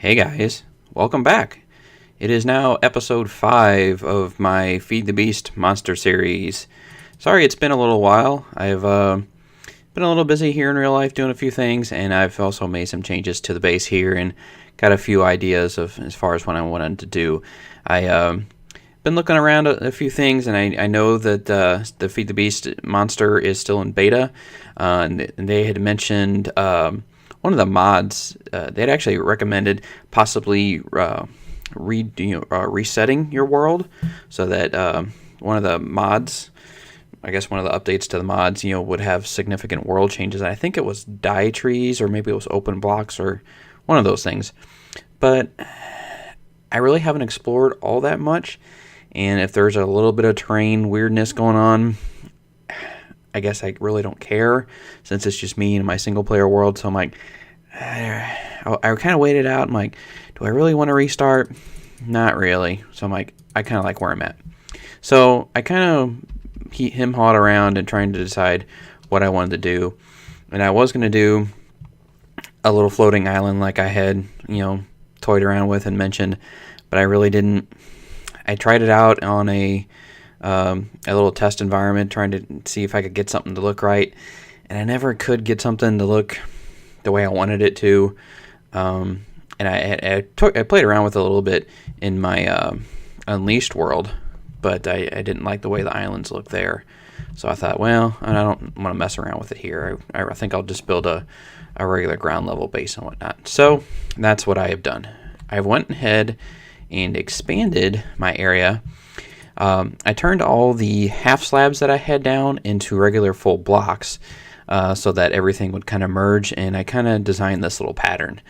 Hey guys, welcome back. It is now episode 5 of my Feed the Beast Monster series. Sorry it's been a little while. I've been a little busy here in real life doing a few things, and I've also made some changes to the base here and got a few ideas of as far as what I wanted to do. I been looking around a few things, and I know that the Feed the Beast Monster is still in beta, and they had mentioned one of the mods. They'd actually recommended possibly resetting your world, so that one of the mods, I guess one of the updates to the mods, would have significant world changes. I think it was die trees, or maybe it was open blocks, or one of those things. But I really haven't explored all that much, and if there's a little bit of terrain weirdness going on, I guess I really don't care, since it's just me in my single player world. So I'm like, I kind of waited out. I'm like, do I really want to restart? Not really. So I'm like, I kind of like where I'm at. So I kind of hawed around and trying to decide what I wanted to do. And I was going to do a little floating island like I had, toyed around with and mentioned, but I really didn't. I tried it out on a little test environment, trying to see if I could get something to look right, and I never could get something to look the way I wanted it to. And I played around with it a little bit in my Unleashed world, but I didn't like the way the islands look there. So I thought, well, I don't want to mess around with it here. I think I'll just build a regular ground level base and whatnot. So that's what I have done. I went ahead and expanded my area. I turned all the half slabs that I had down into regular full blocks, so that everything would kind of merge, and I kind of designed this little pattern.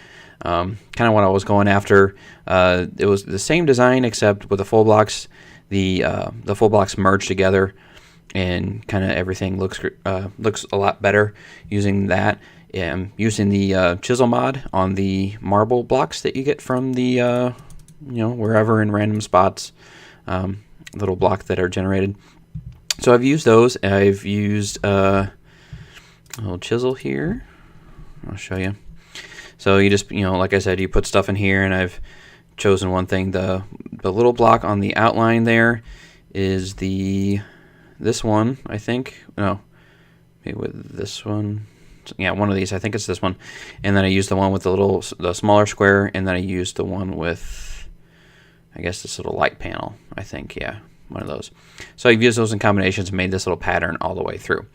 Kind of what I was going after. It was the same design, except with the full blocks, the full blocks merge together, and kind of everything looks a lot better using that. Using the Chisel mod on the marble blocks that you get from the wherever in random spots, little block that are generated. So I've used those. I've used a little chisel here. I'll show you. So you just, like I said, you put stuff in here, and I've chosen one thing. The little block on the outline there is this one, I think. No, maybe with this one. Yeah, one of these. I think it's this one. And then I used the one with the smaller square, and then I used the one with, I guess, this little light panel. I think, yeah, one of those. So I've used those in combinations and made this little pattern all the way through.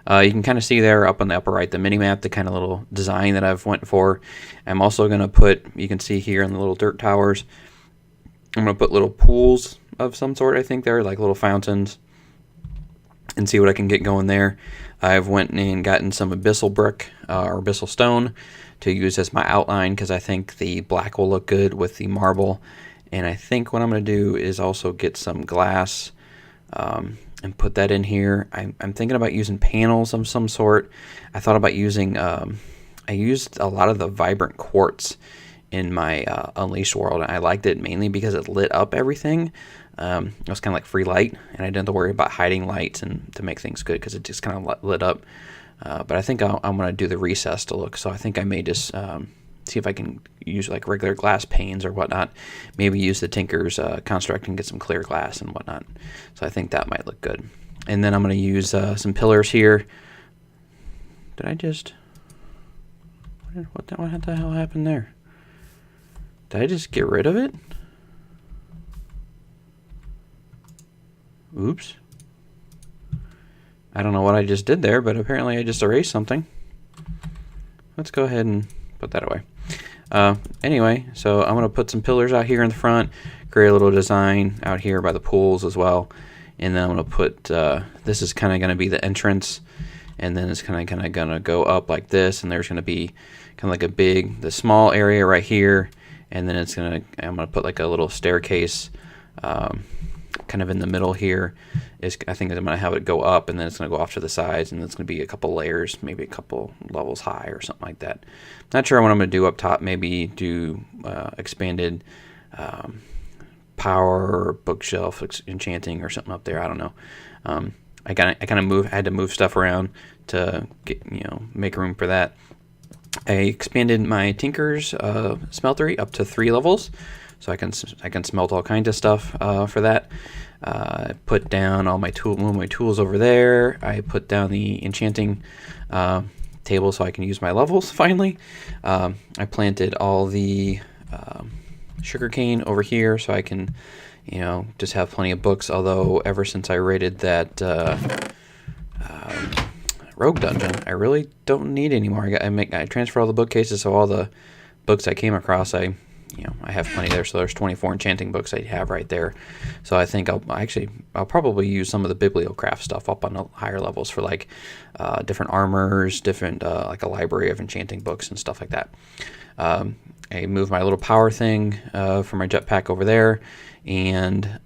You can kind of see there up on the upper right the mini map, the kind of little design that I've went for. I'm also going to put, you can see here in the little dirt towers, I'm going to put little pools of some sort, I think there, like little fountains, and see what I can get going there. I've went and gotten some abyssal brick or abyssal stone to use as my outline, because I think the black will look good with the marble. And I think what I'm going to do is also get some glass and put that in here. I'm thinking about using panels of some sort. I thought about using, I used a lot of the vibrant quartz in my Unleashed world, and I liked it mainly because it lit up everything. It was kind of like free light, and I didn't have to worry about hiding lights and to make things good, because it just kind of lit up. But I think I'm going to do the recess to look, so I think I may just see if I can use like regular glass panes or whatnot. Maybe use the Tinker's construct and get some clear glass and whatnot. So I think that might look good. And then I'm going to use some pillars here. Did I just... What the hell happened there? Did I just get rid of it? Oops. I don't know what I just did there, but apparently I just erased something. Let's go ahead and put that away. Anyway, so I'm going to put some pillars out here in the front, create a little design out here by the pools as well, and then I'm going to put, this is kind of going to be the entrance, and then it's kind of going to go up like this, and there's going to be kind of like the small area right here, and then I'm going to put like a little staircase kind of in the middle here. I think I'm going to have it go up, and then it's going to go off to the sides, and it's going to be a couple layers, maybe a couple levels high or something like that. Not sure what I'm going to do up top. Maybe do expanded power or bookshelf enchanting or something up there. I don't know. I had to move stuff around to get, make room for that. I expanded my Tinker's smeltery up to 3 levels, so I can smelt all kinds of stuff for that. I put down all my tools over there. I put down the enchanting table so I can use my levels finally. I planted all the sugarcane over here so I can, you know, just have plenty of books. Although ever since I raided that rogue dungeon, I really don't need any more. I transfer all the bookcases, so all the books I came across, I have plenty there. So there's 24 enchanting books I have right there. So I think I'll probably use some of the BiblioCraft stuff up on the higher levels for like different armors, different like a library of enchanting books and stuff like that. I moved my little power thing for my jetpack over there, and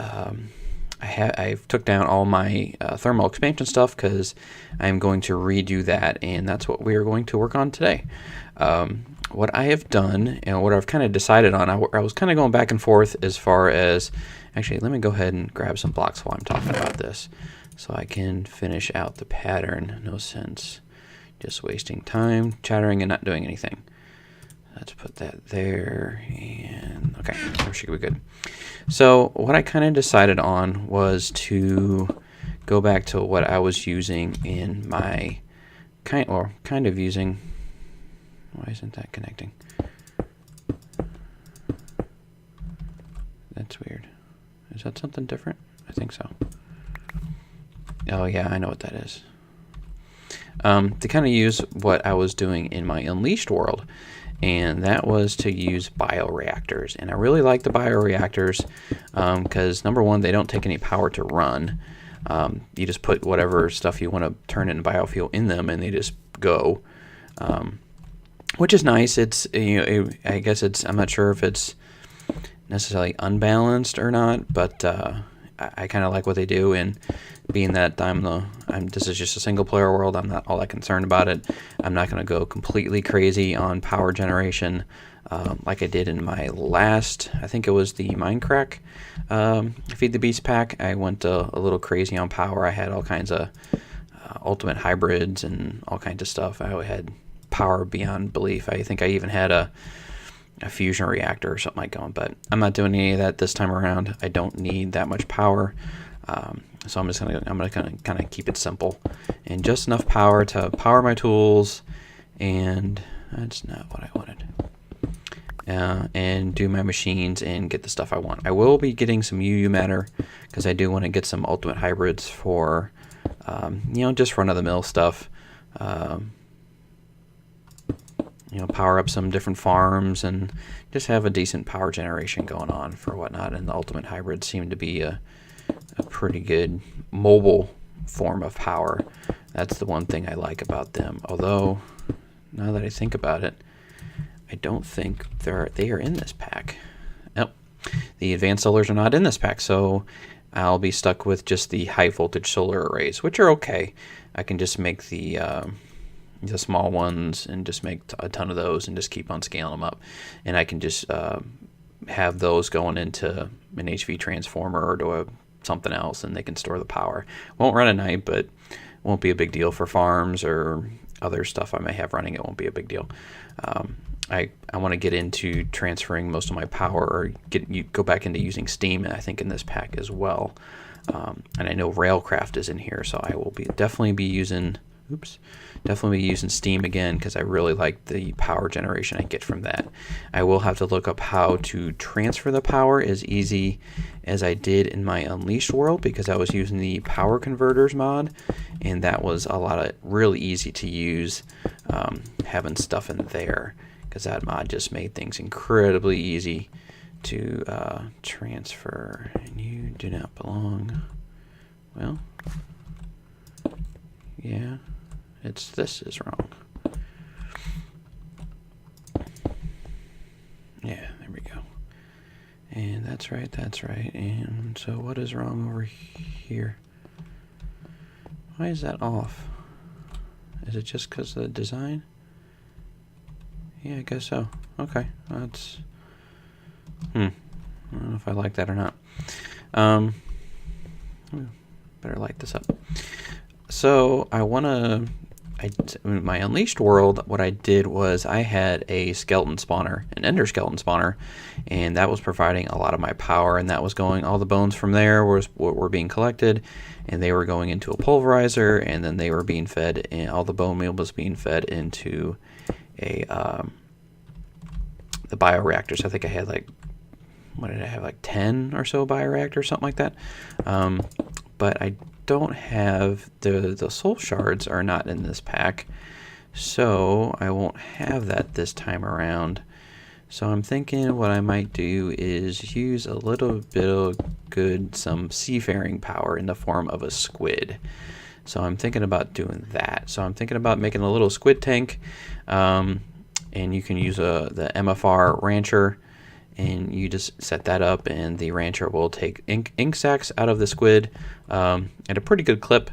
I took down all my thermal expansion stuff because I'm going to redo that, and that's what we are going to work on today. What I have done and what I've kind of decided on, I was kind of going back and forth as far as, actually, let me go ahead and grab some blocks while I'm talking about this so I can finish out the pattern. No sense just wasting time chattering and not doing anything. Let's put that there, and okay, that should be good. So what I kind of decided on was to go back to what I was using in my kind of using. Why isn't that connecting? That's weird. Is that something different? I think so. Oh yeah, I know what that is. To kind of use what I was doing in my Unleashed world, and that was to use bioreactors. And I really like the bioreactors because number one, they don't take any power to run. You just put whatever stuff you want to turn into biofuel in them, and they just go. Which is nice. It's I guess I'm not sure if it's necessarily unbalanced or not, but I kind of like what they do. And being that this is just a single player world, I'm not all that concerned about it. I'm not going to go completely crazy on power generation like I did in my last, I think it was the Minecraft Feed the Beast pack. I went a little crazy on power. I had all kinds of ultimate hybrids and all kinds of stuff. I had power beyond belief. I think I even had a fusion reactor or something like going, but I'm not doing any of that this time around. I don't need that much power, so I'm gonna kind of keep it simple and just enough power to power my tools, and that's not what I wanted. And do my machines and get the stuff I want. I will be getting some UU matter because I do want to get some ultimate hybrids for just run-of-the-mill stuff. Power up some different farms and just have a decent power generation going on for whatnot. And the ultimate hybrids seem to be a pretty good mobile form of power. That's the one thing I like about them. Although, now that I think about it, I don't think they are in this pack. Nope. The advanced solars are not in this pack, so I'll be stuck with just the high voltage solar arrays, which are okay. I can just make the small ones and just make a ton of those and just keep on scaling them up. And I can just have those going into an HV transformer or to something else, and they can store the power. Won't run at night, but won't be a big deal for farms or other stuff I may have running. It won't be a big deal. I want to get into transferring most of my power, or go back into using Steam, I think, in this pack as well. And I know Railcraft is in here, so I will definitely be using Steam again because I really like the power generation I get from that. I will have to look up how to transfer the power as easy as I did in my Unleashed world, because I was using the power converters mod, and that was really easy to use, having stuff in there, because that mod just made things incredibly easy to transfer. And you do not belong. Well, yeah. This is wrong. Yeah, there we go. And that's right. And so what is wrong over here? Why is that off? Is it just because of the design? Yeah, I guess so. Okay, that's... I don't know if I like that or not. Better light this up. So I want to in my Unleashed world, what I did was I had a skeleton spawner, an ender skeleton spawner, and that was providing a lot of my power, and that was going, all the bones from there were being collected, and they were going into a pulverizer, and then they were being fed, and all the bone meal was being fed into a the bioreactors. I think I had like, what did I have, like 10 or so bioreactors, something like that. But I don't have the soul shards are not in this pack, so I won't have that this time around. So I'm thinking what I might do is use a little bit of some seafaring power in the form of a squid. So I'm thinking about doing that. So I'm thinking about making a little squid tank, and you can use the MFR rancher, and you just set that up, and the rancher will take ink sacs out of the squid at a pretty good clip,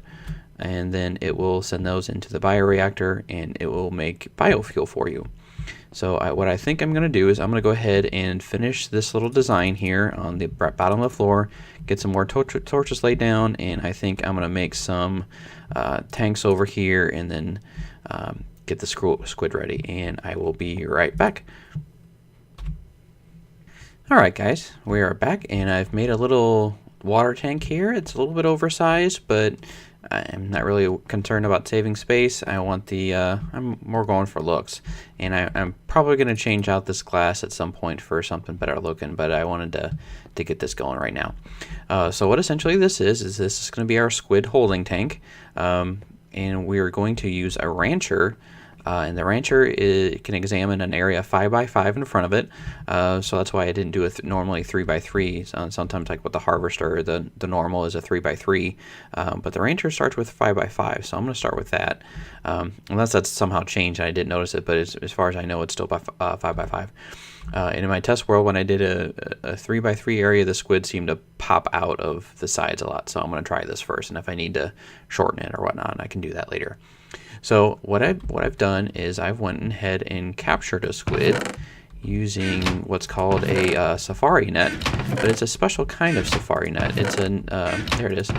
and then it will send those into the bioreactor, and it will make biofuel for you. So what I think I'm going to do is I'm going to go ahead and finish this little design here on the bottom of the floor, get some more torches laid down, and I think I'm going to make some tanks over here, and then get the squid ready, and I will be right back. Alright guys, we are back, and I've made a little water tank here. It's a little bit oversized, but I'm not really concerned about saving space. I want the, I'm more going for looks, and I'm probably going to change out this glass at some point for something better looking, but I wanted to get this going right now. So what essentially this is this is going to be our squid holding tank, and we're going to use a rancher. And the rancher can examine an area 5x5 in front of it, so that's why I didn't do it normally 3x3. Sometimes, like with the harvester, the normal is a 3x3, but the rancher starts with 5x5, so I'm going to start with that. Unless that's somehow changed and I didn't notice it, but as far as I know, it's still 5x5. And in my test world, when I did a 3x3 area, the squid seemed to pop out of the sides a lot, so I'm going to try this first, and if I need to shorten it or whatnot, I can do that later. So what I've done is I've went ahead and captured a squid using what's called a safari net, but it's a special kind of safari net. It's there it is.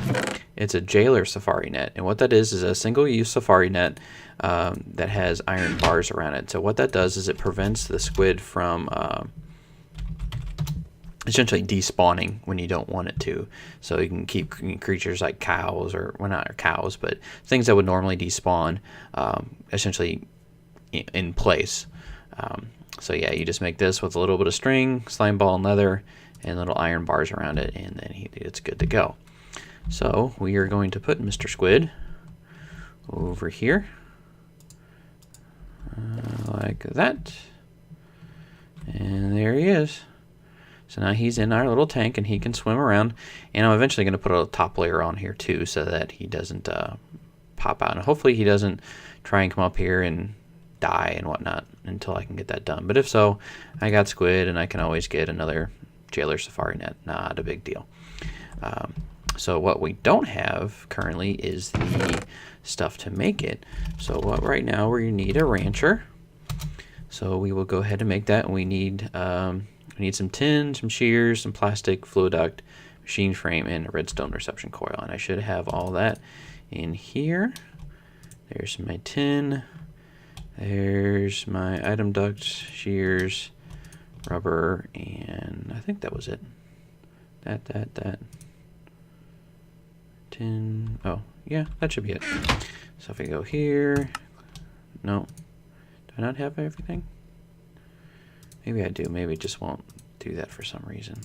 It's a jailer safari net, and what that is a single-use safari net that has iron bars around it. So what that does is it prevents the squid from essentially despawning when you don't want it to. So you can keep creatures like cows, or well, not cows, but things that would normally despawn essentially in place. So yeah, you just make this with a little bit of string, slime ball and leather, and little iron bars around it, and then it's good to go. So we are going to put Mr. Squid over here like that, and there he is. So now he's in our little tank, and he can swim around, and I'm eventually going to put a top layer on here too, so that he doesn't pop out, and hopefully he doesn't try and come up here and die and whatnot until I can get that done. But if so, I got squid, and I can always get another jailer safari net. Not a big deal. So what we don't have currently is the stuff to make it. So what right now we need a rancher. So we will go ahead and make that, and we need some tin, some shears, some plastic, fluid duct, machine frame, and a redstone reception coil. And I should have all that in here. There's my tin. There's my item duct, shears, rubber, and I think that was it. That. Tin. Oh, yeah, that should be it. So if I go here, no. Do I not have everything? Maybe I do. Maybe it just won't do that for some reason.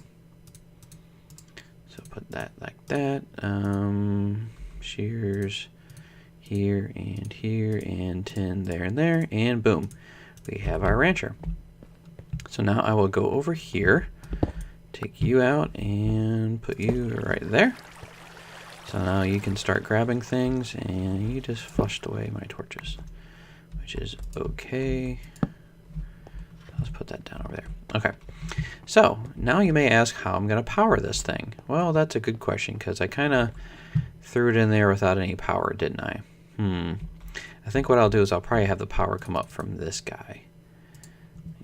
So put that like that. Shears here, and tin there and there, and boom. We have our rancher. So now I will go over here, take you out, and put you right there. So now you can start grabbing things, and you just flushed away my torches, which is okay. Let's put that down over there. Okay, so now you may ask how I'm going to power this thing. Well, that's a good question, because I kind of threw it in there without any power, didn't I? I think what I'll do is I'll probably have the power come up from this guy.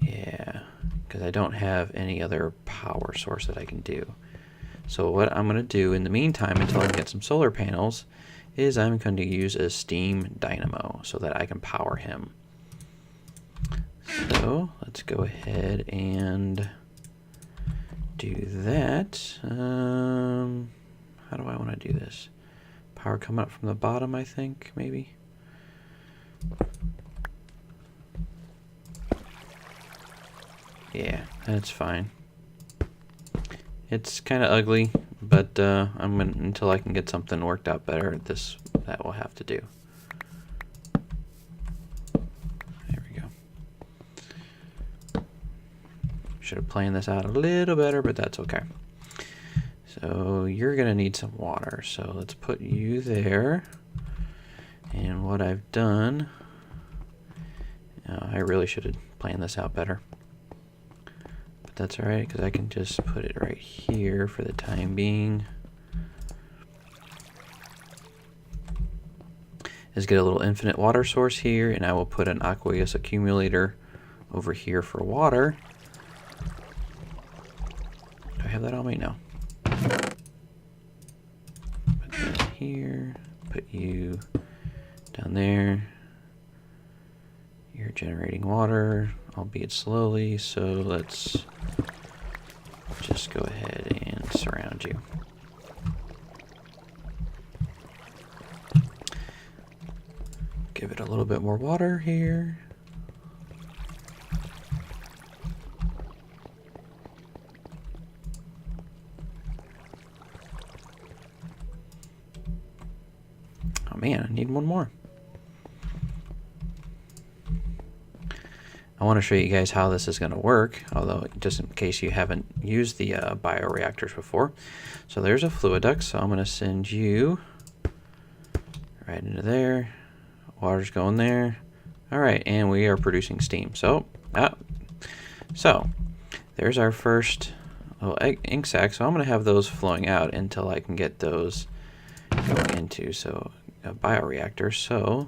Yeah, because I don't have any other power source that I can do. So what I'm going to do in the meantime, until I can get some solar panels, is I'm going to use a steam dynamo so that I can power him. So let's go ahead and do that. How do I want to do this? Power coming up from the bottom, I think, maybe. Yeah, that's fine. It's kind of ugly, but until I can get something worked out better, that will have to do. There we go. Should have planned this out a little better, but that's okay. So you're gonna need some water, so let's put you there. And what I've done, I really should have planned this out better. That's alright, because I can just put it right here for the time being. Let's get a little infinite water source here, and I will put an aqueous accumulator over here for water. Do I have that on me? No. Put that here, put you down there. You're generating water, albeit slowly, so let's just go ahead and surround you. Give it a little bit more water here. Oh man, I need one more. I want to show you guys how this is going to work, although just in case you haven't used the bioreactors before. So there's a fluid duct, so I'm going to send you right into there. Water's going there. All right, and we are producing steam. So there's our first little ink sac. So I'm going to have those flowing out until I can get those going into a bioreactor. So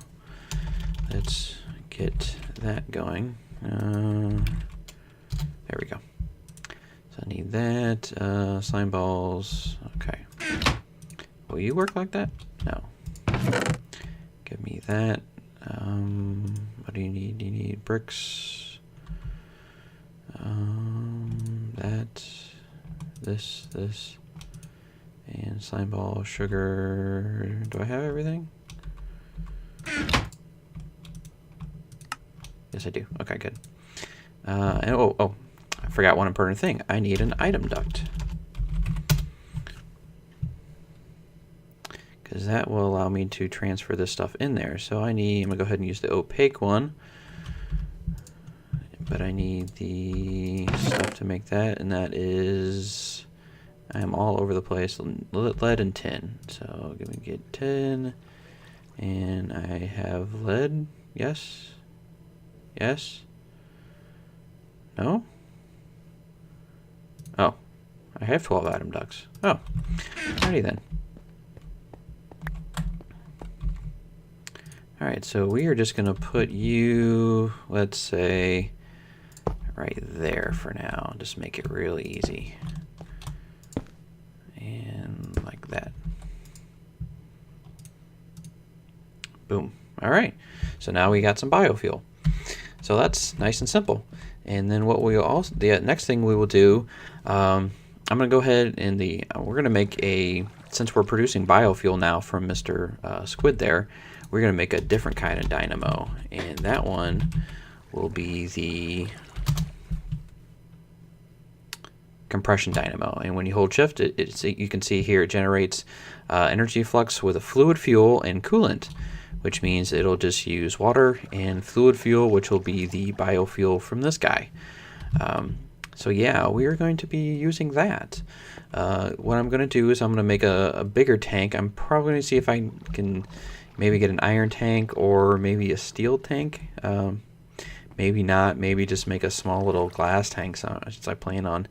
let's get that going. There we go. So I need that. Slime balls. Okay. Will you work like that? No. Give me that. What do you need? You need bricks. This, and slime ball, sugar. Do I have everything? Yes, I do. Okay, good. And I forgot one important thing. I need an item duct, because that will allow me to transfer this stuff in there. So I'm gonna go ahead and use the opaque one, but I need the stuff to make that, and that is, I am all over the place. Lead and tin. So let me get tin, and I have lead. Yes. Yes? No? Oh. I have 12 item ducts. Oh. Alrighty then. Alright, so we are just going to put you, let's say, right there for now. Just make it really easy. And like that. Boom. Alright. So now we got some biofuel. So that's nice and simple. And then what we'll also, the next thing we will do, I'm going to go ahead and we're going to make since we're producing biofuel now from Mr. Squid there, we're going to make a different kind of dynamo. And that one will be the compression dynamo. And when you hold shift, you can see here it generates energy flux with a fluid fuel and coolant, which means it'll just use water and fluid fuel, which will be the biofuel from this guy. So yeah, we are going to be using that. What I'm going to do is I'm going to make a bigger tank. I'm probably going to see if I can maybe get an iron tank or maybe a steel tank. Maybe not. Maybe just make a small little glass tank, since I plan on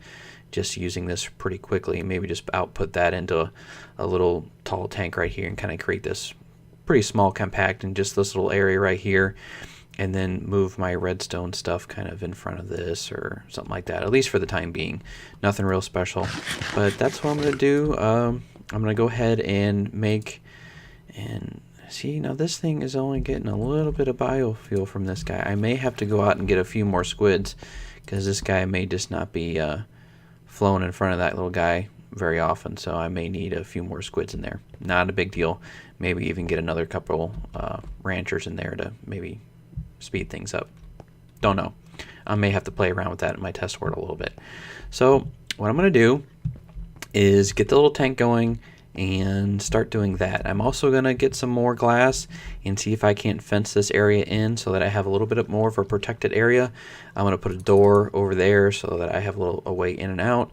just using this pretty quickly. Maybe just output that into a little tall tank right here and kind of create this pretty small compact in just this little area right here, and then move my redstone stuff kind of in front of this or something like that, at least for the time being. Nothing real special, but that's what I'm going to do. I'm going to go ahead and make And see, now this thing is only getting a little bit of biofuel from this guy. I may have to go out and get a few more squids, because this guy may just not be flowing in front of that little guy very often, so I may need a few more squids in there. Not a big deal. Maybe even get another couple ranchers in there to maybe speed things up. Don't know. I may have to play around with that in my test world a little bit. So what I'm going to do is get the little tank going and start doing that. I'm also going to get some more glass and see if I can't fence this area in so that I have a little bit more of a protected area. I'm going to put a door over there so that I have a way in and out.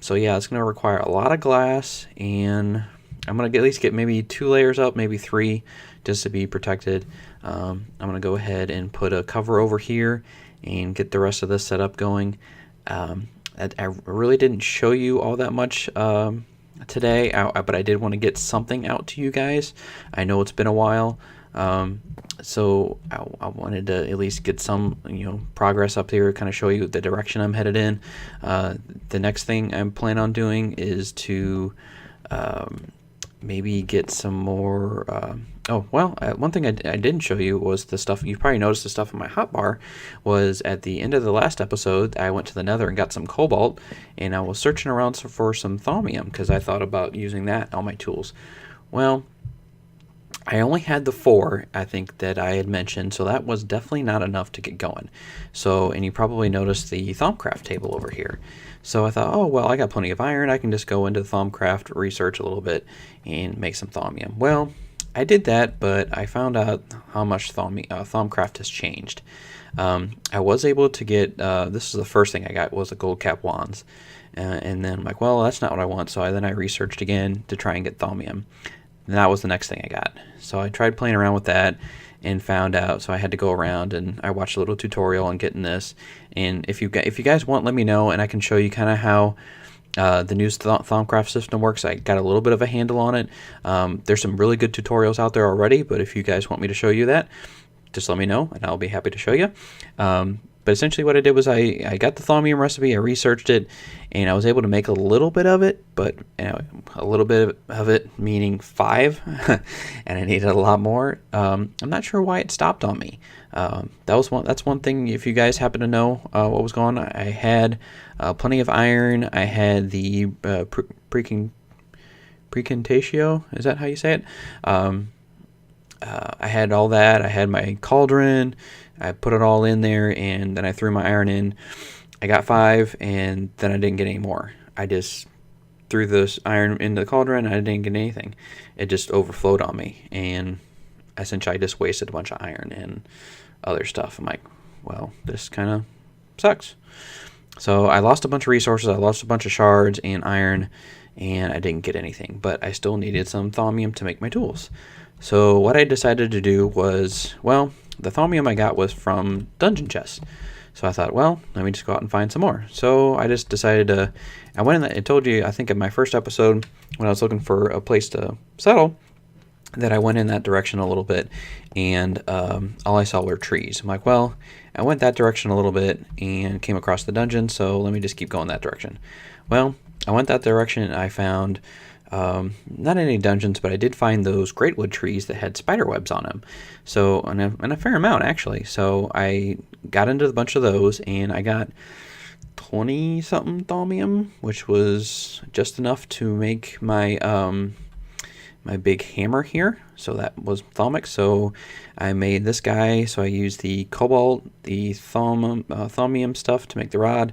So yeah, it's going to require a lot of glass, and I'm going to at least get maybe 2 layers up, maybe 3, just to be protected. I'm going to go ahead and put a cover over here and get the rest of this setup going. I really didn't show you all that much today, but I did want to get something out to you guys. I know it's been a while, so I wanted to at least get some progress up here, kind of show you the direction I'm headed in. The next thing I'm planning on doing is to maybe get some more one thing I didn't show you was the stuff. You probably noticed the stuff in my hotbar was at the end of the last episode. I went to the nether and got some cobalt, and I was searching around for some thaumium because I thought about using that on my tools. Well, I only had the 4, I think, that I had mentioned, so that was definitely not enough to get going. So, and you probably noticed the Thaumcraft table over here. So I thought, oh, well, I got plenty of iron. I can just go into the Thaumcraft, research a little bit, and make some thaumium. Well, I did that, but I found out how much Thaumcraft has changed. I was able to get, this is the first thing I got, was the gold cap wands. And then I'm like, well, that's not what I want. So then I researched again to try and get thaumium. And that was the next thing I got. So I tried playing around with that and found out. So I had to go around and I watched a little tutorial on getting this. And if you guys want, let me know, and I can show you kind of how the new Thaumcraft system works. I got a little bit of a handle on it. There's some really good tutorials out there already, but if you guys want me to show you that, just let me know and I'll be happy to show you. But essentially what I did was I got the thaumium recipe, I researched it, and I was able to make a little bit of it, but a little bit of it meaning 5, and I needed a lot more. I'm not sure why it stopped on me. That's one thing, if you guys happen to know what was going on. I had plenty of iron. I had the precantatio, is that how you say it? I had all that. I had my cauldron. I put it all in there, and then I threw my iron in. I got 5, and then I didn't get any more. I just threw this iron into the cauldron, and I didn't get anything. It just overflowed on me, and essentially I just wasted a bunch of iron and other stuff. I'm like, well, this kind of sucks. So I lost a bunch of resources. I lost a bunch of shards and iron, and I didn't get anything. But I still needed some thaumium to make my tools. So what I decided to do was, well, the thaumium I got was from dungeon chests. So I thought, well, let me just go out and find some more. So I just decided to, I went in, I told you, I think in my first episode, when I was looking for a place to settle, that I went in that direction a little bit, and all I saw were trees. I'm like, well, I went that direction a little bit and came across the dungeon, so let me just keep going that direction. Well, I went that direction, and I found not any dungeons, but I did find those greatwood trees that had spider webs on them. So, and a fair amount, actually. So I got into a bunch of those, and I got 20-something thaumium, which was just enough to make my my big hammer here. So that was thaumic. So I made this guy. So I used the cobalt, the thaumium stuff to make the rod.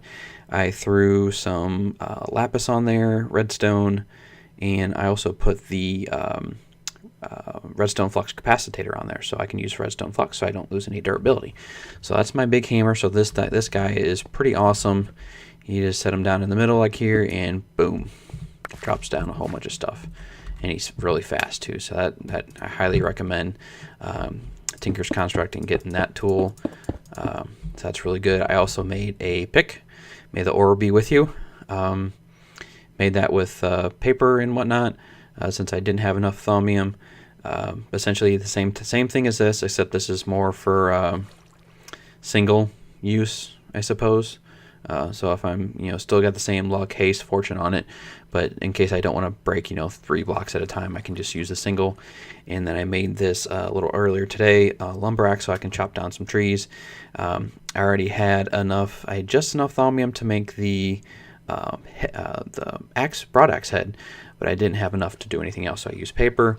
I threw some lapis on there, redstone, and I also put the redstone flux capacitator on there, so I can use redstone flux so I don't lose any durability. So that's my big hammer. So this guy is pretty awesome. You just set him down in the middle like here, and boom, drops down a whole bunch of stuff. And he's really fast too, so that I highly recommend Tinker's Construct and getting that tool. So that's really good. I also made a pick. May the ore be with you. Made that with paper and whatnot, since I didn't have enough thaumium. Essentially the same thing as this, except this is more for single use, I suppose. So if I'm, still got the same luck, haste, fortune on it, but in case I don't want to break, 3 blocks at a time, I can just use a single. And then I made this a little earlier today, lumber axe, so I can chop down some trees. I already had enough, I had just enough thaumium to make the broad axe head, but I didn't have enough to do anything else. So I used paper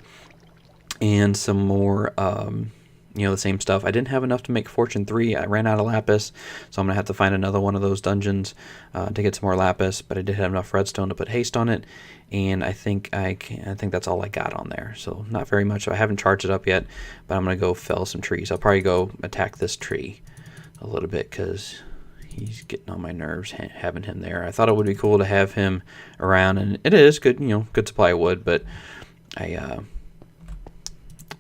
and some more, the same stuff. I didn't have enough to make Fortune 3. I ran out of lapis, so I'm going to have to find another one of those dungeons to get some more lapis, but I did have enough redstone to put haste on it, and I think that's all I got on there. So not very much. So I haven't charged it up yet, but I'm going to go fell some trees. I'll probably go attack this tree a little bit because he's getting on my nerves having him there. I thought it would be cool to have him around, and it is good, good supply of wood, but I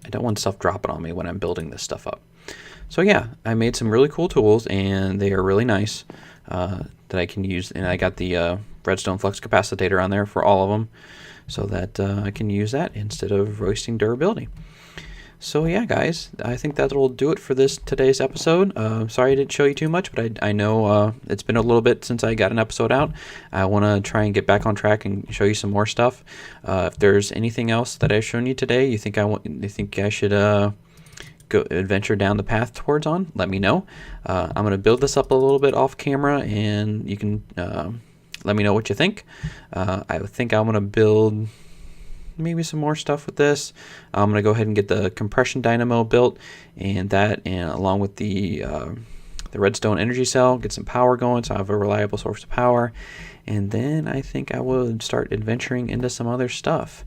don't want stuff dropping on me when I'm building this stuff up. So yeah, I made some really cool tools, and they are really nice that I can use. And I got the redstone flux capacitator on there for all of them, so that I can use that instead of wasting durability. So yeah, guys, I think that'll do it for today's episode. Sorry I didn't show you too much, but I know it's been a little bit since I got an episode out. I want to try and get back on track and show you some more stuff. If there's anything else that I've shown you today, you think I should go adventure down the path towards on, let me know. I'm going to build this up a little bit off camera, and you can let me know what you think. I think I'm going to build maybe some more stuff with this. I'm going to go ahead and get the compression dynamo built, and along with the redstone energy cell, get some power going so I have a reliable source of power. And then I think I will start adventuring into some other stuff.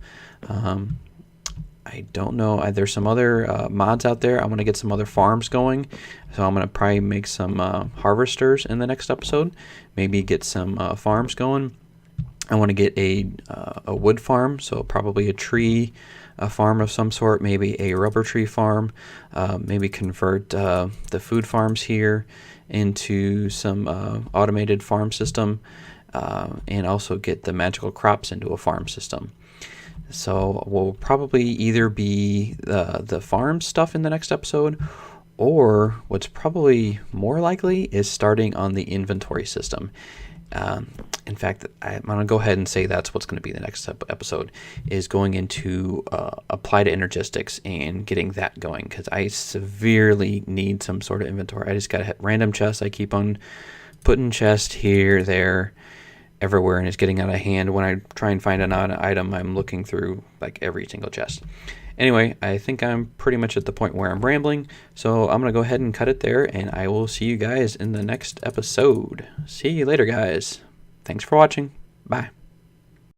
I don't know. There's some other mods out there. I'm going to get some other farms going. So I'm going to probably make some harvesters in the next episode. Maybe get some farms going. I want to get a wood farm, so probably a farm of some sort, maybe a rubber tree farm, maybe convert the food farms here into some automated farm system, and also get the magical crops into a farm system. So we'll probably either be the farm stuff in the next episode, or what's probably more likely is starting on the inventory system. In fact, I'm going to go ahead and say that's what's going to be the next episode, is going into apply to Energistics and getting that going, because I severely need some sort of inventory. I just got to hit random chests. I keep on putting chests here, there, everywhere, and it's getting out of hand. When I try and find an item, I'm looking through like every single chest. Anyway, I think I'm pretty much at the point where I'm rambling, so I'm going to go ahead and cut it there, and I will see you guys in the next episode. See you later, guys. Thanks for watching. Bye.